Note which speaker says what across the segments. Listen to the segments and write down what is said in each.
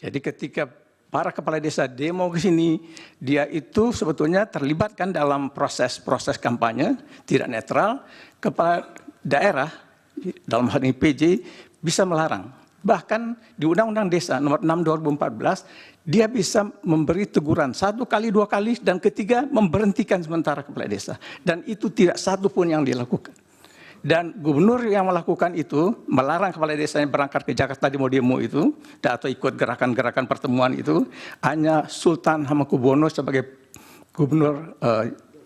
Speaker 1: Jadi ketika para kepala desa demo ke sini, dia itu sebetulnya terlibat kan dalam proses kampanye, tidak netral. Kepala daerah, dalam hal ini PJ, bisa melarang. Bahkan di Undang-Undang Desa nomor 6 2014, dia bisa memberi teguran 1 kali, 2 kali, dan ketiga memberhentikan sementara kepala desa. Dan itu tidak satu pun yang dilakukan. Dan gubernur yang melakukan itu, melarang kepala desanya berangkat ke Jakarta di demo itu, atau ikut gerakan-gerakan pertemuan itu, hanya Sultan Hamengkubuwono sebagai gubernur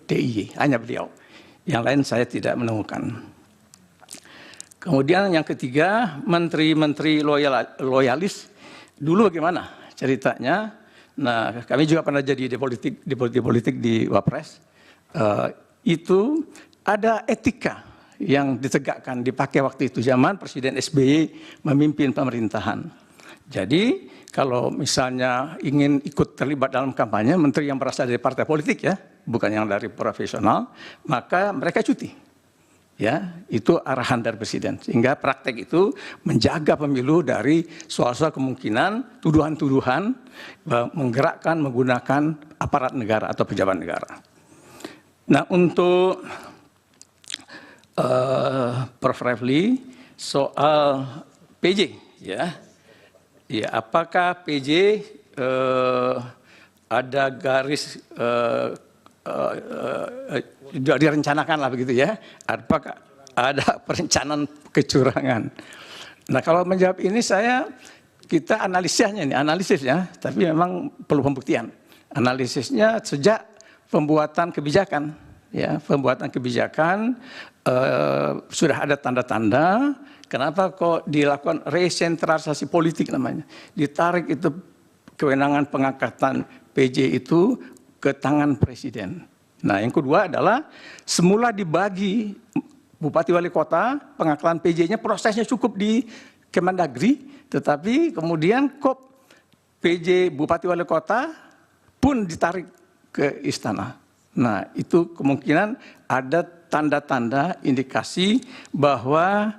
Speaker 1: DIY, hanya beliau. Yang lain saya tidak menemukan. Kemudian yang ketiga, menteri-menteri loyalis. Dulu bagaimana ceritanya? Nah, kami juga pernah jadi di politik di Wapres. Itu ada etika yang ditegakkan, dipakai waktu itu zaman Presiden SBY memimpin pemerintahan. Jadi kalau misalnya ingin ikut terlibat dalam kampanye, menteri yang berasal dari partai politik ya, bukan yang dari profesional, maka mereka cuti. Ya, itu arahan dari presiden. Sehingga praktek itu menjaga pemilu dari soal-soal kemungkinan tuduhan-tuduhan menggerakkan menggunakan aparat negara atau pejabat negara. Nah, untuk Prof. Refli soal PJ ya. Ya, apakah PJ ada garis direncanakan lah begitu ya, apakah ada perencanaan kecurangan? Nah, kalau menjawab ini kita analisisnya, tapi memang perlu pembuktian. Analisisnya sejak pembuatan kebijakan, ya, pembuatan kebijakan sudah ada tanda-tanda. Kenapa kok dilakukan resentralisasi politik namanya? Ditarik itu kewenangan pengangkatan PJ itu ke tangan presiden. Nah, yang kedua adalah semula dibagi bupati wali kota, pengangkatan PJ-nya prosesnya cukup di Kemendagri, tetapi kemudian kok PJ bupati wali kota pun ditarik ke istana. Nah, itu kemungkinan ada tanda-tanda indikasi bahwa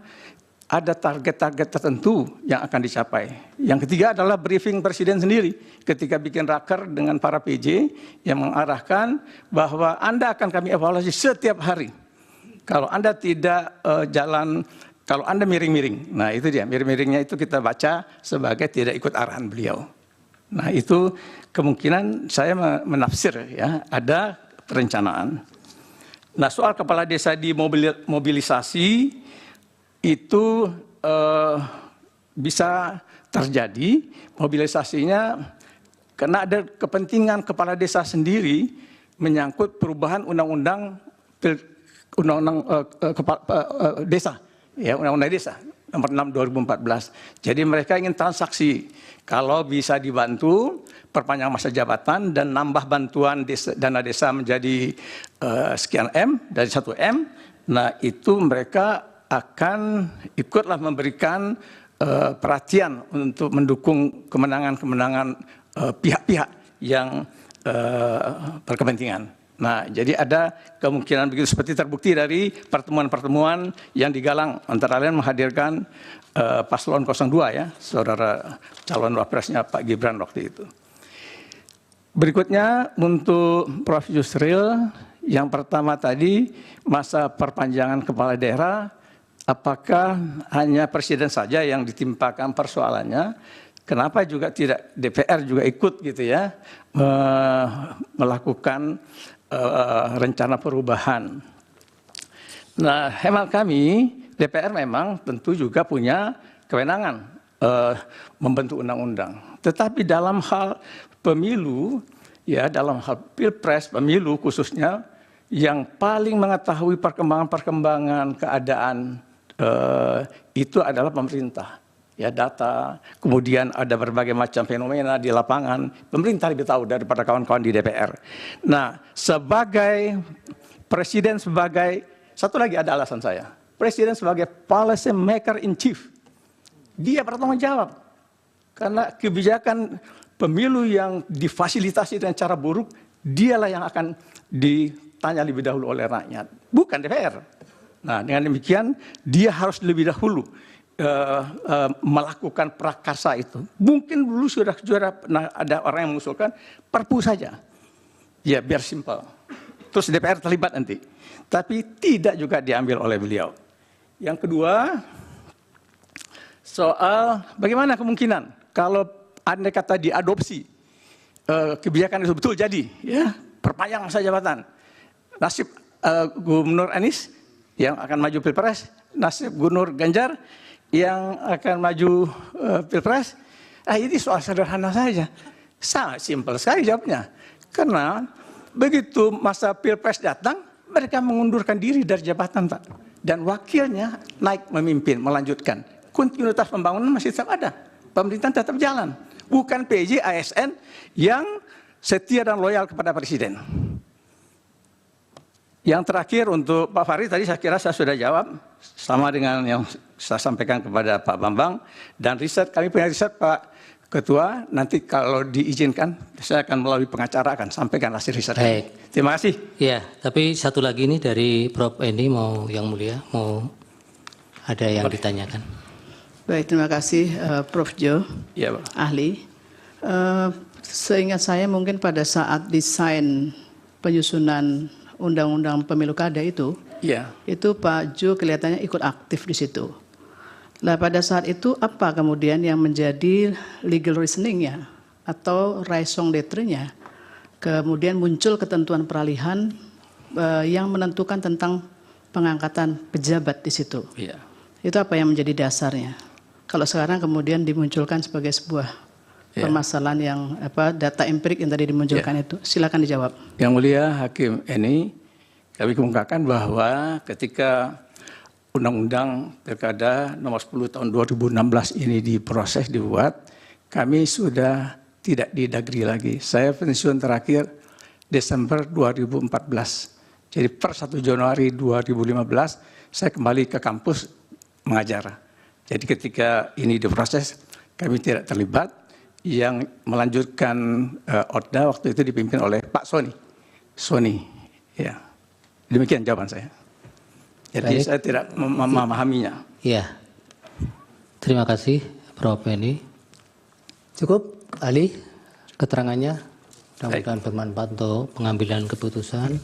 Speaker 1: ada target-target tertentu yang akan dicapai. Yang ketiga adalah briefing presiden sendiri ketika bikin raker dengan para PJ yang mengarahkan bahwa Anda akan kami evaluasi setiap hari. Kalau Anda tidak kalau Anda miring-miring. Nah, itu dia, miring-miringnya itu kita baca sebagai tidak ikut arahan beliau. Nah, itu kemungkinan saya menafsir ya, ada perencanaan. Nah, soal kepala desa dimobilisasi itu bisa terjadi mobilisasinya karena ada kepentingan kepala desa sendiri menyangkut perubahan undang-undang desa, ya, undang-undang desa nomor 6 2014. Jadi mereka ingin transaksi, kalau bisa dibantu perpanjang masa jabatan dan nambah bantuan dana desa menjadi sekian M dari 1 M, nah itu mereka akan ikutlah memberikan perhatian untuk mendukung kemenangan-kemenangan pihak-pihak yang berkepentingan. Nah, jadi ada kemungkinan begitu, seperti terbukti dari pertemuan-pertemuan yang digalang, antara lain menghadirkan paslon 02 ya, saudara calon wapresnya Pak Gibran waktu itu. Berikutnya untuk Prof. Yusril, yang pertama tadi masa perpanjangan kepala daerah, apakah hanya presiden saja yang ditimpakan persoalannya? Kenapa juga tidak DPR juga ikut gitu ya, melakukan rencana perubahan? Nah, hemat kami, DPR memang tentu juga punya kewenangan membentuk undang-undang. Tetapi dalam hal pemilu, ya dalam hal pilpres, pemilu khususnya, yang paling mengetahui perkembangan-perkembangan keadaan itu adalah pemerintah, ya, data, kemudian ada berbagai macam fenomena di lapangan, pemerintah lebih tahu daripada kawan-kawan di DPR. Nah, sebagai presiden, satu lagi ada alasan saya, presiden sebagai policy maker in chief, dia bertanggung jawab, karena kebijakan pemilu yang difasilitasi dengan cara buruk, dialah yang akan ditanya lebih dahulu oleh rakyat, bukan DPR. Nah, dengan demikian dia harus lebih dahulu melakukan prakarsa itu. Mungkin dulu sudah pernah ada orang yang mengusulkan Perpu saja. Ya biar simpel. Terus DPR terlibat nanti. Tapi tidak juga diambil oleh beliau. Yang kedua, soal bagaimana kemungkinan kalau andai kata diadopsi kebijakan itu betul jadi, ya perpanjang masa jabatan. Nasib Gubernur Anies yang akan maju Pilpres, nasib Gubernur Ganjar yang akan maju Pilpres, ini soal sederhana saja. Sangat simpel sekali jawabnya. Karena begitu masa Pilpres datang, mereka mengundurkan diri dari jabatan, Pak. Dan wakilnya naik memimpin, melanjutkan. Kontinuitas pembangunan masih tetap ada. Pemerintahan tetap jalan. Bukan PJ, ASN yang setia dan loyal kepada Presiden. Yang terakhir untuk Pak Farid, tadi saya kira saya sudah jawab. Sama dengan yang saya sampaikan kepada Pak Bambang. Dan riset, kami punya riset Pak Ketua, nanti kalau diizinkan, saya akan melalui pengacara akan sampaikan hasil riset.
Speaker 2: Baik.
Speaker 1: Terima kasih.
Speaker 2: Ya, tapi satu lagi nih dari Prof. Endi, mau yang mulia, mau ada yang ditanyakan.
Speaker 3: Baik, terima kasih Prof. Jo,
Speaker 1: Ya, Pak.
Speaker 3: ahli. Seingat saya mungkin pada saat desain penyusunan Undang-Undang Pemilu Kada itu Pak Jo kelihatannya ikut aktif di situ. Nah, pada saat itu apa kemudian yang menjadi legal reasoning-nya atau raison d'être-nya? Kemudian muncul ketentuan peralihan yang menentukan tentang pengangkatan pejabat di situ.
Speaker 1: Iya.
Speaker 3: Itu apa yang menjadi dasarnya? Kalau sekarang kemudian dimunculkan sebagai sebuah permasalahan yang data empirik yang tadi dimunculkan itu, silakan dijawab.
Speaker 1: Yang mulia Hakim ini kami kemukakan bahwa ketika Undang-Undang Pilkada nomor 10 tahun 2016 ini diproses, dibuat, kami sudah tidak di Dagri lagi. Saya pensiun terakhir Desember 2014. Jadi per 1 Januari 2015 saya kembali ke kampus mengajar. Jadi ketika ini diproses kami tidak terlibat. Yang melanjutkan ODA waktu itu dipimpin oleh Pak Soni. Ya. Demikian jawaban saya. Jadi
Speaker 2: baik,
Speaker 1: saya tidak memahaminya.
Speaker 2: Ya, terima kasih Prof. Endi. Cukup, ahli, keterangannya. Mudah-mudahan bermanfaat untuk pengambilan keputusan.